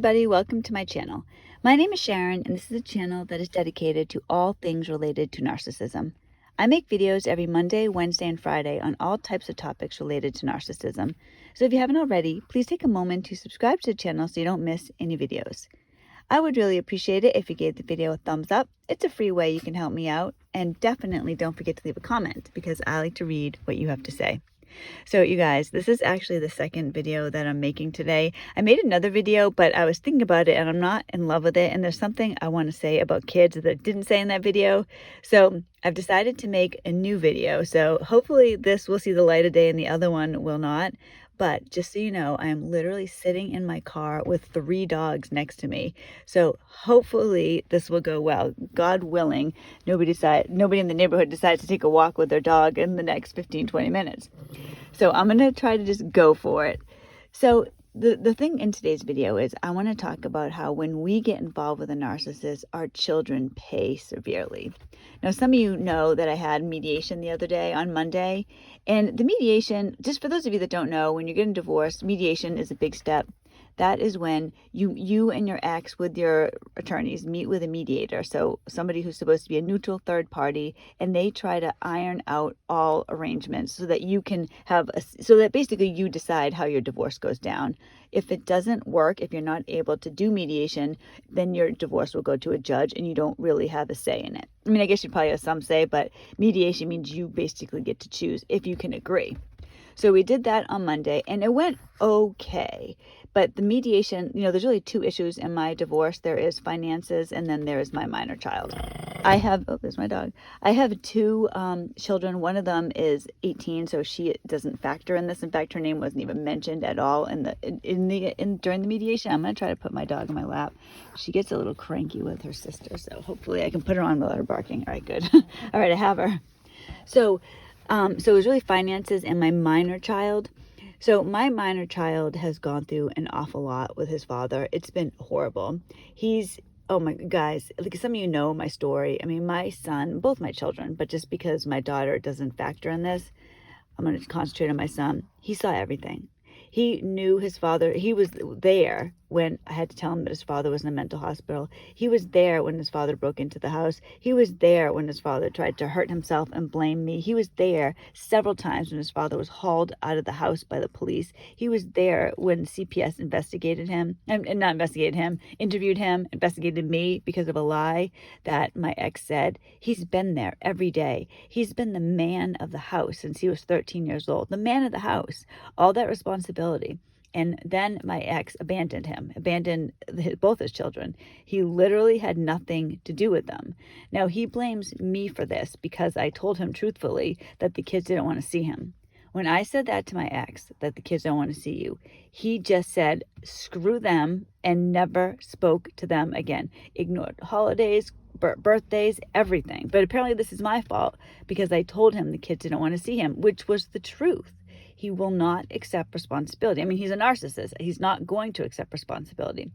everybody, welcome to my channel. My name is Sharon and this is a channel that is dedicated to all things related to narcissism. I make videos every Monday, Wednesday, and Friday on all types of topics related to narcissism. So if you haven't already, please take a moment to subscribe to the channel so you don't miss any videos. I would really appreciate it if you gave the video a thumbs up. It's a free way you can help me out, and definitely don't forget to leave a comment because I like to read what you have to say. So you guys, this is actually the second video that I'm making today. I made another video, but I was thinking about it and I'm not in love with it. And there's something I want to say about kids that I didn't say in that video. So I've decided to make a new video. So hopefully this will see the light of day and the other one will not. But just so you know, I am literally sitting in my car with 3 dogs next to me. So hopefully this will go well. God willing, nobody in the neighborhood decides to take a walk with their dog in the next 15-20 minutes. So I'm going to try to just go for it. So the thing in today's video is I want to talk about how when we get involved with a narcissist, our children pay severely. Now, some of you know that I had mediation the other day on Monday. And the mediation, just for those of you that don't know, when you're getting divorced, mediation is a big step. That is when you and your ex with your attorneys meet with a mediator. So somebody who's supposed to be a neutral third party, and they try to iron out all arrangements so that you can so that basically you decide how your divorce goes down. If it doesn't work, if you're not able to do mediation, then your divorce will go to a judge and you don't really have a say in it. I mean, I guess you probably have some say, but mediation means you basically get to choose if you can agree. So we did that on Monday and it went okay. But the mediation, there's really 2 issues in my divorce. There is finances and then there is my minor child. There's my dog. I have 2 children. One of them is 18, so she doesn't factor in this. In fact, her name wasn't even mentioned at all during the mediation. I'm going to try to put my dog in my lap. She gets a little cranky with her sister, so hopefully I can put her on without her barking. All right, good. All right, I have her. So it was really finances and my minor child. So my minor child has gone through an awful lot with his father. It's been horrible. Oh my guys, like some of you know my story. I mean, my son, both my children, but just because my daughter doesn't factor in this, I'm going to concentrate on my son. He saw everything. He knew his father. He was there when I had to tell him that his father was in a mental hospital. He was there when his father broke into the house. He was there when his father tried to hurt himself and blame me. He was there several times when his father was hauled out of the house by the police. He was there when CPS investigated him, and not investigated him, interviewed him, investigated me because of a lie that my ex said. He's been there every day. He's been the man of the house since he was 13 years old. The man of the house. All that responsibility. And then my ex abandoned both his children. He literally had nothing to do with them. Now, he blames me for this because I told him truthfully that the kids didn't want to see him. When I said that to my ex, that the kids don't want to see you, he just said, screw them, and never spoke to them again. Ignored holidays, birthdays, everything. But apparently this is my fault because I told him the kids didn't want to see him, which was the truth. He will not accept responsibility. I mean, he's a narcissist. He's not going to accept responsibility.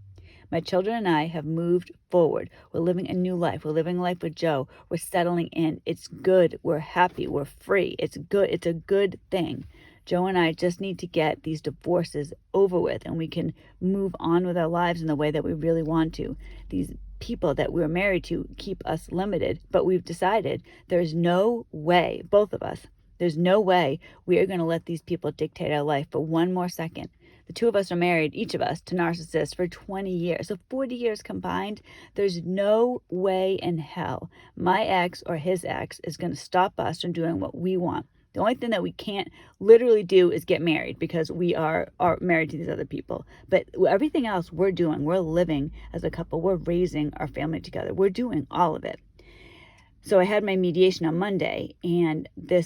My children and I have moved forward. We're living a new life. We're living life with Joe. We're settling in. It's good. We're happy. We're free. It's good. It's a good thing. Joe and I just need to get these divorces over with and we can move on with our lives in the way that we really want to. These people that we're married to keep us limited, but we've decided there's no way, both of us, there's no way we are going to let these people dictate our life for one more second. The 2 of us are married, each of us, to narcissists for 20 years. So 40 years combined, there's no way in hell my ex or his ex is going to stop us from doing what we want. The only thing that we can't literally do is get married because we are married to these other people. But everything else we're doing, we're living as a couple, we're raising our family together. We're doing all of it. So I had my mediation on Monday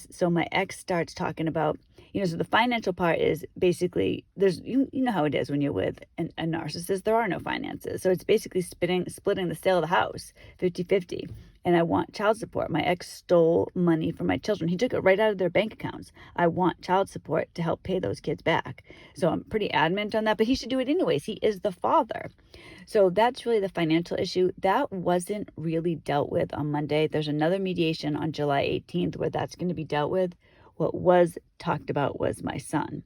so my ex starts talking about, so the financial part is basically you know how it is when you're with a narcissist, there are no finances. So it's basically splitting the sale of the house 50-50. And I want child support. My ex stole money from my children. He took it right out of their bank accounts. I want child support to help pay those kids back. So I'm pretty adamant on that, but he should do it anyways. He is the father. So that's really the financial issue. That wasn't really dealt with on Monday. There's another mediation on July 18th where that's going to be dealt with. What was talked about was my son.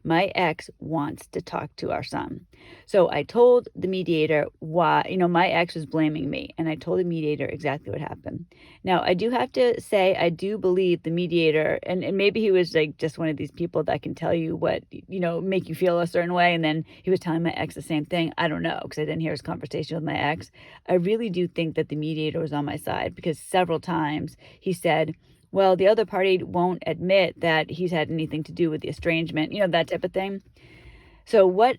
My ex wants to talk to our son. So I told the mediator why, my ex was blaming me, and I told the mediator exactly what happened. Now, I do have to say, I do believe the mediator, and maybe he was like just one of these people that can tell you what, make you feel a certain way. And then he was telling my ex the same thing. I don't know, because I didn't hear his conversation with my ex. I really do think that the mediator was on my side, because several times he said, well, the other party won't admit that he's had anything to do with the estrangement, that type of thing. So what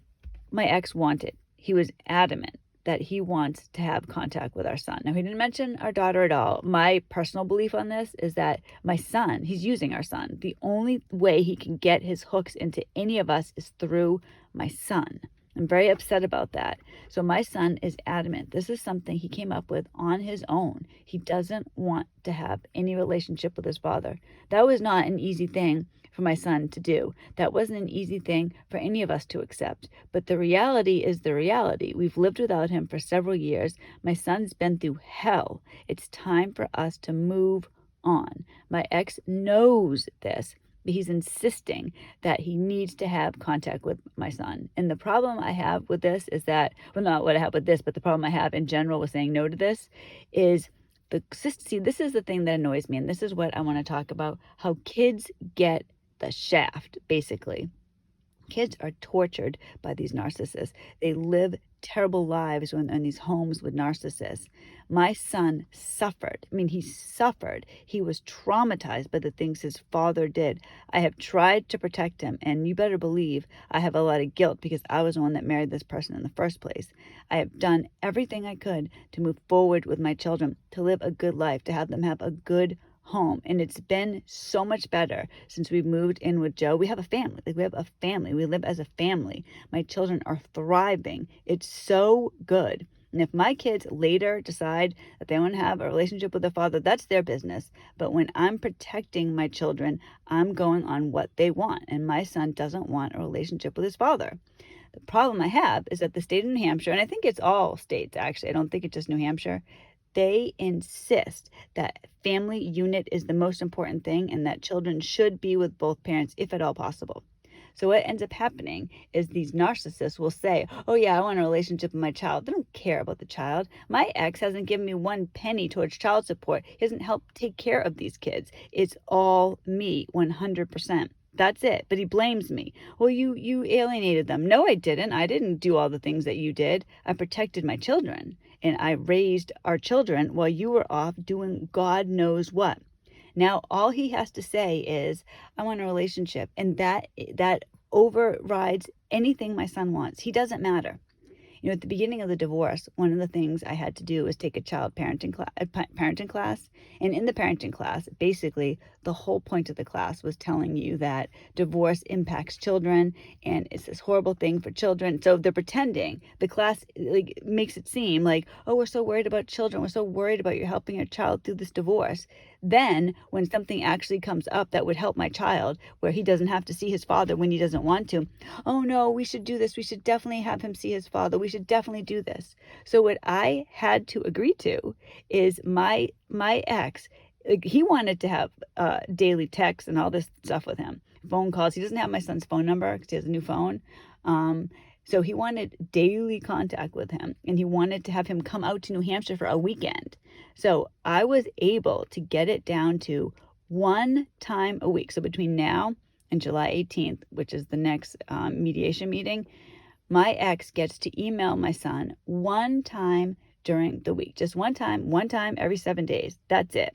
my ex wanted, he was adamant that he wants to have contact with our son. Now, he didn't mention our daughter at all. My personal belief on this is that my son, he's using our son. The only way he can get his hooks into any of us is through my son. I'm very upset about that. So my son is adamant. This is something he came up with on his own. He doesn't want to have any relationship with his father. That was not an easy thing for my son to do. That wasn't an easy thing for any of us to accept. But the reality is the reality. We've lived without him for several years. My son's been through hell. It's time for us to move on. My ex knows this, but he's insisting that he needs to have contact with my son. And the problem I have with this is that, well, not what I have with this, but the problem I have in general with saying no to this is see, this is the thing that annoys me. And this is what I want to talk about, how kids get the shaft, basically. Kids are tortured by these narcissists. They live terrible lives when in these homes with narcissists. My son suffered. I mean, he suffered. He was traumatized by the things his father did. I have tried to protect him, and you better believe I have a lot of guilt because I was the one that married this person in the first place. I have done everything I could to move forward with my children, to live a good life, to have them have a good home. And it's been so much better since we moved in with Joe. We have a family. We have a family. We live as a family. My children are thriving. It's so good. And if my kids later decide that they want to have a relationship with their father, that's their business. But when I'm protecting my children, I'm going on what they want. And my son doesn't want a relationship with his father. The problem I have is that the state of New Hampshire, and I think it's all states actually, I don't think it's just New Hampshire, they insist that family unit is the most important thing and that children should be with both parents if at all possible. So what ends up happening is these narcissists will say, oh yeah, I want a relationship with my child. They don't care about the child. My ex hasn't given me one penny towards child support. He hasn't helped take care of these kids. It's all me, 100%. That's it. But he blames me. Well, you alienated them. No, I didn't. I didn't do all the things that you did. I protected my children and I raised our children while you were off doing God knows what. Now, all he has to say is, I want a relationship. And that overrides anything my son wants. He doesn't matter. At the beginning of the divorce, one of the things I had to do was take a child parenting class. And in the parenting class, basically, the whole point of the class was telling you that divorce impacts children and it's this horrible thing for children. So they're pretending. The class makes it seem like, oh, we're so worried about children. We're so worried about you helping your child through this divorce. Then when something actually comes up that would help my child, where he doesn't have to see his father when he doesn't want to, oh no, we should do this. We should definitely have him see his father. We should definitely do this. So what I had to agree to is my ex, he wanted to have daily texts and all this stuff with him, phone calls. He doesn't have my son's phone number because he has a new phone. So he wanted daily contact with him, and he wanted to have him come out to New Hampshire for a weekend. So I was able to get it down to one time a week. So between now and July 18th, which is the next mediation meeting, my ex gets to email my son one time during the week. Just one time every 7 days. That's it.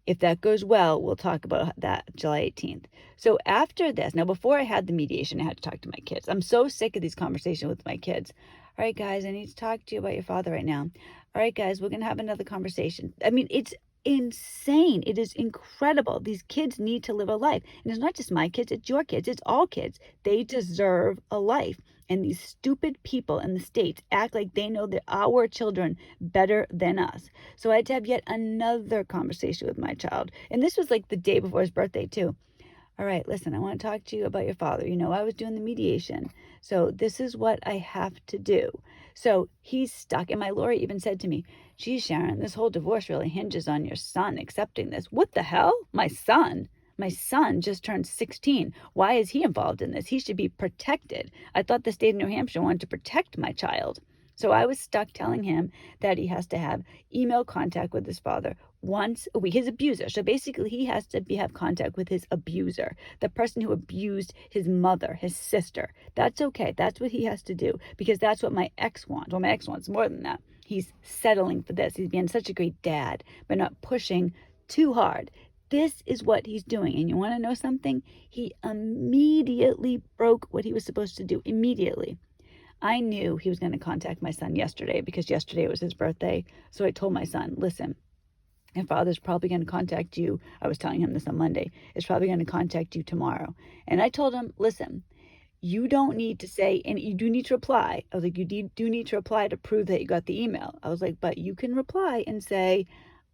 If that goes well, we'll talk about that July 18th. So after this, now before I had the mediation, I had to talk to my kids. I'm so sick of these conversations with my kids. All right, guys, I need to talk to you about your father right now. All right, guys, we're going to have another conversation. I mean, it's insane. It is incredible. These kids need to live a life. And it's not just my kids, it's your kids, it's all kids. They deserve a life. And these stupid people in the States act like they know that our children better than us. So I had to have yet another conversation with my child. And this was like the day before his birthday too. All right, listen, I want to talk to you about your father. I was doing the mediation. So this is what I have to do. So he's stuck. And my lawyer even said to me, geez, Sharon, this whole divorce really hinges on your son accepting this. What the hell? My son? My son just turned 16. Why is he involved in this? He should be protected. I thought the state of New Hampshire wanted to protect my child. So I was stuck telling him that he has to have email contact with his father once a week, his abuser. So basically, he has to have contact with his abuser, the person who abused his mother, his sister. That's okay. That's what he has to do, because that's what my ex wants. Well, my ex wants more than that. He's settling for this. He's being such a great dad, but not pushing too hard. This is what he's doing. And you want to know something? He immediately broke what he was supposed to do. Immediately. I knew he was going to contact my son yesterday, because yesterday was his birthday. So I told my son, listen, your father's probably going to contact you. I was telling him this on Monday. It's probably going to contact you tomorrow. And I told him, listen, you don't need to say, and you do need to reply. I was like, you do need to reply to prove that you got the email. I was like, but you can reply and say,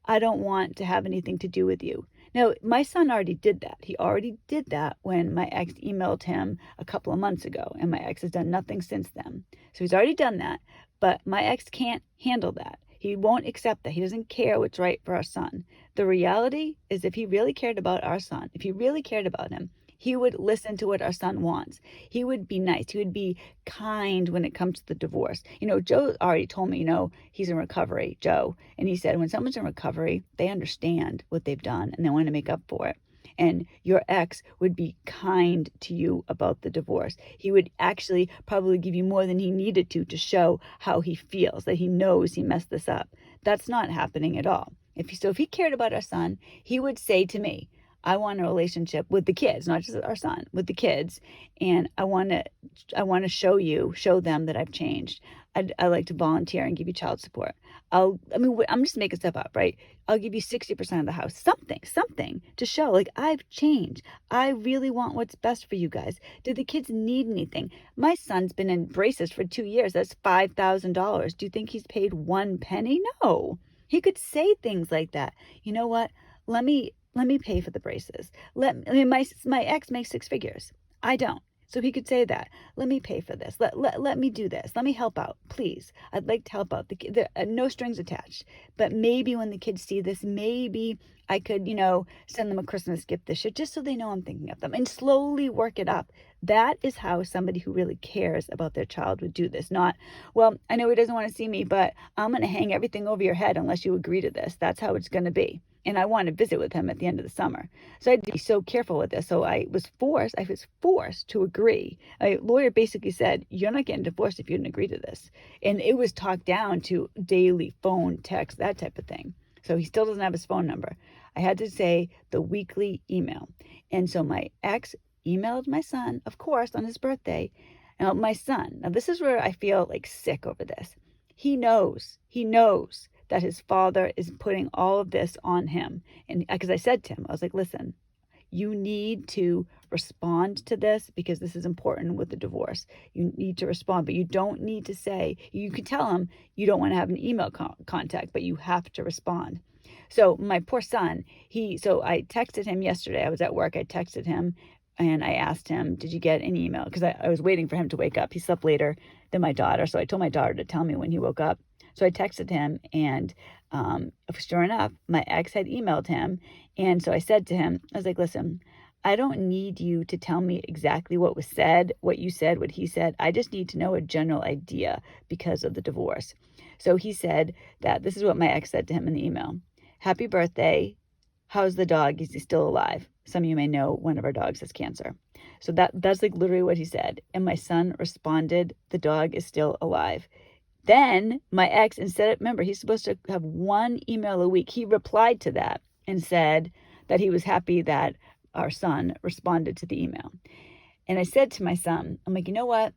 I don't want to have anything to do with you. Now, my son already did that. He already did that when my ex emailed him a couple of months ago, and my ex has done nothing since then. So he's already done that, but my ex can't handle that. He won't accept that. He doesn't care what's right for our son. The reality is, if he really cared about our son, if he really cared about him, he would listen to what our son wants. He would be nice. He would be kind when it comes to the divorce. Joe already told me, he's in recovery, Joe. And he said, when someone's in recovery, they understand what they've done and they want to make up for it. And your ex would be kind to you about the divorce. He would actually probably give you more than he needed to show how he feels, that he knows he messed this up. That's not happening at all. If he cared about our son, he would say to me, I want a relationship with the kids, not just our son, with the kids. And I want to show them that I've changed. I like to volunteer and give you child support. I'm just making stuff up, right? I'll give you 60% of the house, something to show like I've changed. I really want what's best for you guys. Do the kids need anything? My son's been in braces for 2 years. That's $5,000. Do you think he's paid one penny? No. He could say things like that. You know what? Let me pay for the braces. My ex makes 6 figures. I don't. So he could say that. Let me pay for this. Let me do this. Let me help out, please. I'd like to help out. No strings attached. But maybe when the kids see this, maybe I could, send them a Christmas gift this year, just so they know I'm thinking of them, and slowly work it up. That is how somebody who really cares about their child would do this. Not, well, I know he doesn't want to see me, but I'm going to hang everything over your head unless you agree to this. That's how it's going to be. And I want to visit with him at the end of the summer. So I had to be so careful with this. So I was forced to agree. A lawyer basically said, you're not getting divorced if you didn't agree to this. And it was talked down to daily phone, text, that type of thing. So he still doesn't have his phone number. I had to say the weekly email. And so my ex emailed my son, of course, on his birthday. Now, my son, now this is where I feel like sick over this. He knows that his father is putting all of this on him. And because I said to him, I was like, listen, you need to respond to this, because this is important with the divorce. You need to respond, but you don't need to say, you can tell him you don't want to have an email contact, but you have to respond. So my poor son, so I texted him yesterday. I was at work. I texted him and I asked him, did you get an email? Because I was waiting for him to wake up. He slept later than my daughter. So I told my daughter to tell me when he woke up. So I texted him, and sure enough, my ex had emailed him. And so I said to him, I was like, listen, I don't need you to tell me exactly what was said, what you said, what he said. I just need to know a general idea because of the divorce. So he said that this is what my ex said to him in the email. Happy birthday. How's the dog? Is he still alive? Some of you may know one of our dogs has cancer. So that's like literally what he said. And my son responded, the dog is still alive. Then my ex, remember, he's supposed to have 1 email a week. He replied to that and said that he was happy that our son responded to the email. And I said to my son, I'm like, you know what?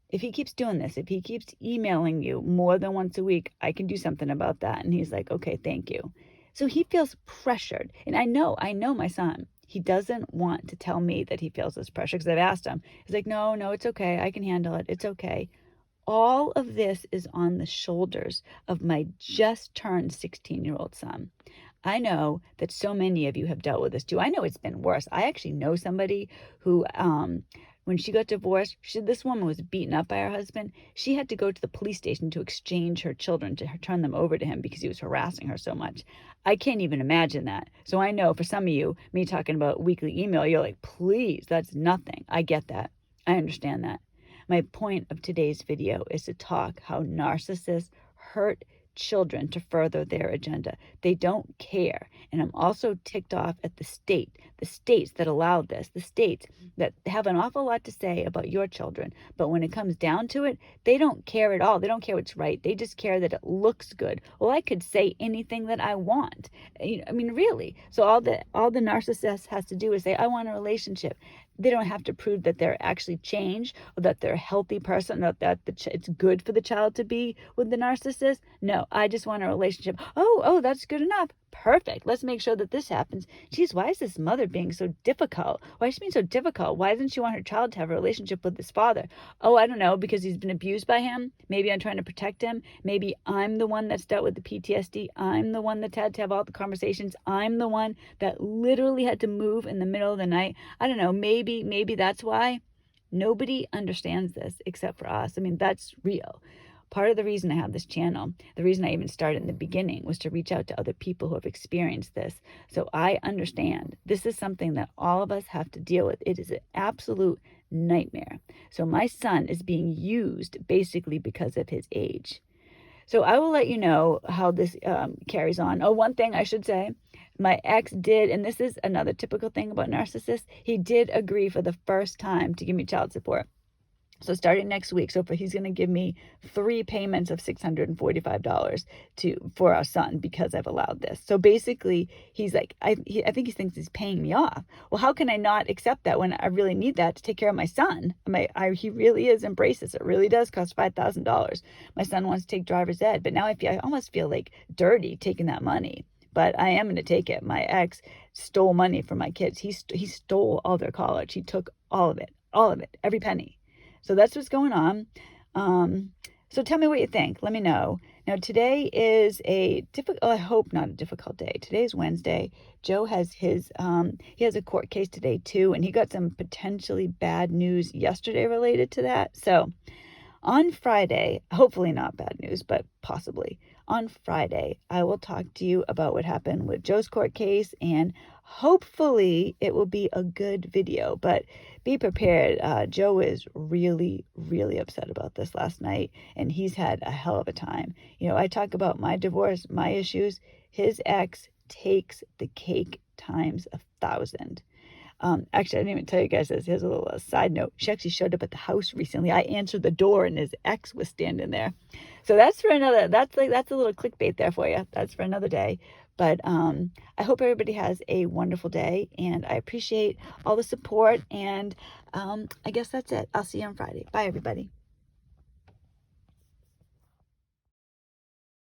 If he keeps doing this, if he keeps emailing you more than once a week, I can do something about that. And he's like, okay, thank you. So he feels pressured. And I know my son. He doesn't want to tell me that he feels this pressure, because I've asked him. He's like, no, it's okay. I can handle it. It's okay. All of this is on the shoulders of my just turned 16-year-old son. I know that so many of you have dealt with this too. I know it's been worse. I actually know somebody who When she got divorced, this woman was beaten up by her husband. She had to go to the police station to exchange her children, to turn them over to him because he was harassing her so much. I can't even imagine that. So I know for some of you, me talking about weekly email, you're like, please, that's nothing. I get that. I understand that. My point of today's video is to talk how narcissists hurt children to further their agenda. They don't care. And I'm also ticked off at the states that allowed this, the states that have an awful lot to say about your children. But when it comes down to it, they don't care at all. They don't care what's right. They just care that it looks good. Well, I could say anything that I want. I mean, really. So all the narcissist has to do is say, I want a relationship. They don't have to prove that they're actually changed or that they're a healthy person or that it's good for the child to be with the narcissist. No, I just want a relationship. Oh, that's good enough. Perfect. Let's make sure that this happens. Geez, why is this mother being so difficult? Why is she being so difficult? Why doesn't she want her child to have a relationship with his father? Oh, I don't know, because he's been abused by him. Maybe I'm trying to protect him. Maybe I'm the one that's dealt with the PTSD. I'm the one that's had to have all the conversations. I'm the one that literally had to move in the middle of the night. I don't know, maybe that's why. Nobody understands this except for us. I mean, that's real. Part of the reason I have this channel, the reason I even started in the beginning, was to reach out to other people who have experienced this. So I understand this is something that all of us have to deal with. It is an absolute nightmare. So my son is being used basically because of his age. So I will let you know how this carries on. Oh, one thing I should say, my ex did, and this is another typical thing about narcissists, he did agree for the first time to give me child support. So starting next week, he's going to give me 3 payments of $645 for our son because I've allowed this. So basically, he's like, I think he thinks he's paying me off. Well, how can I not accept that when I really need that to take care of my son? He really is embraces it. Really does cost $5,000. My son wants to take driver's ed, but now I almost feel like dirty taking that money. But I am going to take it. My ex stole money from my kids. He stole all their college. He took all of it, every penny. So that's what's going on. So tell me what you think. Let me know. Now, today is I hope not a difficult day. Today's Wednesday. Joe has he has a court case today too, and he got some potentially bad news yesterday related to that. So on Friday, hopefully not bad news, but possibly, on Friday, I will talk to you about what happened with Joe's court case, and hopefully it will be a good video, but be prepared. Joe is really, really upset about this last night, and he's had a hell of a time. I talk about my divorce, my issues. His ex takes the cake times 1,000. Actually, I didn't even tell you guys this. Here's a little side note. She actually showed up at the house recently. I answered the door and his ex was standing there. So that's a little clickbait there for you. That's for another day. But I hope everybody has a wonderful day, and I appreciate all the support. And I guess that's it. I'll see you on Friday. Bye, everybody.